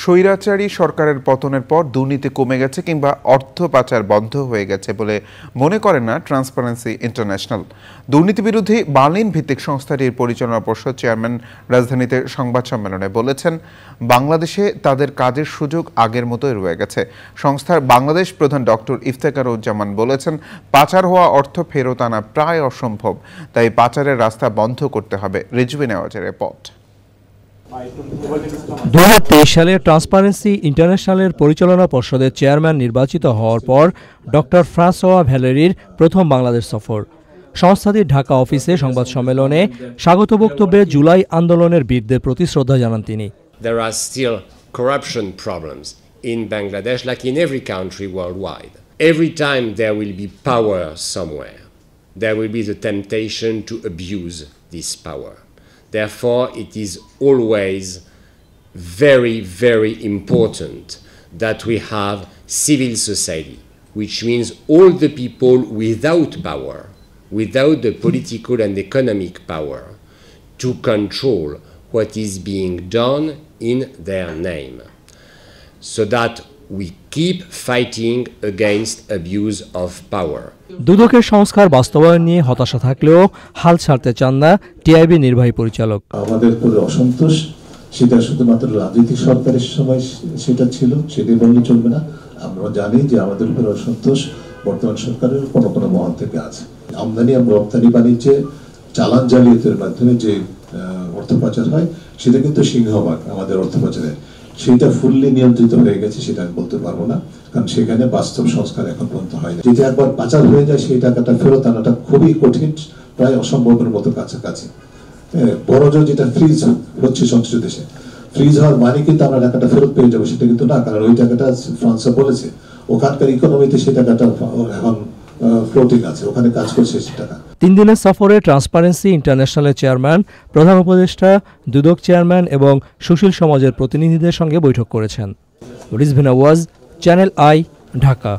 স্বৈরাচারী সরকারের পতনের পর দুর্নীতি কমে গেছে কিংবা অর্থ পাচার বন্ধ হয়ে গেছে বলে মনে করেন না ট্রান্সপারেন্সি ইন্টারন্যাশনাল। দুর্নীতিবিরোধী বার্লিন ভিত্তিক সংস্থাটির পরিচালনা পর্ষদ চেয়ারম্যান রাজধানীতে সংবাদ সম্মেলনে বলেছেন, বাংলাদেশে তাদের কাজের সুযোগ আগের মতোই রয়ে গেছে। সংস্থার বাংলাদেশ প্রধান ডক্টর ইফতেখারুজ্জামান বলেছেন, পাচার হওয়া অর্থ ফেরত আনা প্রায় অসম্ভব, তাই পাচারের রাস্তা বন্ধ করতে হবে। রিজভি নেওয়াজের রিপোর্ট। 2023 সালে ট্রান্সপারেন্সি ইন্টারন্যাশনালের পরিচালনা পর্ষদের চেয়ারম্যান নির্বাচিত হওয়ার পর ডক্টর ফ্রাঁসোয়া ভ্যালেরির প্রথম বাংলাদেশ সফর। সংস্থাটির ঢাকা অফিসে সংবাদ সম্মেলনে স্বাগত বক্তব্যে জুলাই আন্দোলনের বীরদের প্রতি শ্রদ্ধা জানান তিনি। There are still corruption problems in Bangladesh, like in every country worldwide. Every time there will be power somewhere, there will be the temptation to abuse this power. Therefore, it is always very, very important that we have civil society, which means all the people without power, without the political and economic power, to control what is being done in their name, so that we keep fighting against abuse of power. দুদকের সংস্কার বাস্তবায়ন নিয়ে হতাশা থাকলেও হাল ছাড়তে চান না টিআইবি নির্বাহী পরিচালক। আমাদের পুরো অসন্তোষ, সেটা শুধুমাত্র রাজনৈতিক সরকারের সময় সেটা ছিল, সেটা বললে চলবে না। আমরা জানি যে আমাদের উপর অসন্তোষ বর্তমান সরকারের কোনো কোনো মহল থেকে আছে। আমদানি এবং রপ্তানি বাণিজ্যে চালান জালিয়াতির মাধ্যমে যে অর্থ পাচার হয়, সেটা কিন্তু সিংহভাগ আমাদের অর্থ পাচারের, সেটা ফুললি নিয়ন্ত্রিত হয়ে গেছে সেটা আমি বলতে পারবো না, কারণ সেখানে বাস্তব সংস্কার এখন পর্যন্ত হয়নি। যদি একবার পাচার হয়ে যায় সেই টাকাটা ফেরত আনাটা খুবই কঠিন, প্রায় অসম্ভবের মতো কাছাকাছি। বড় যেটা ফ্রিজ হচ্ছে সংশ্লিষ্ট দেশে, ফ্রিজ হওয়ার মানে কিন্তু আমরা টাকাটা ফেরত পেয়ে যাবো সেটা কিন্তু না, কারণ ওই টাকাটা ফ্রান্সে বলেছে ওখানকার ইকোনমিতে সেই টাকাটা এখন ফ্লোটিং আছে, ওখানে কাজ করছে সেই টাকা। 3 দিনের সফরে ট্রান্সপারেন্সি ইন্টারন্যাশনালের চেয়ারম্যান, প্রধান উপদেষ্টা, দুদক চেয়ারম্যান এবং সুশীল সমাজের প্রতিনিধিদের সঙ্গে বৈঠক করেছেন। Rizvi Newaz, channel I, Dhaka.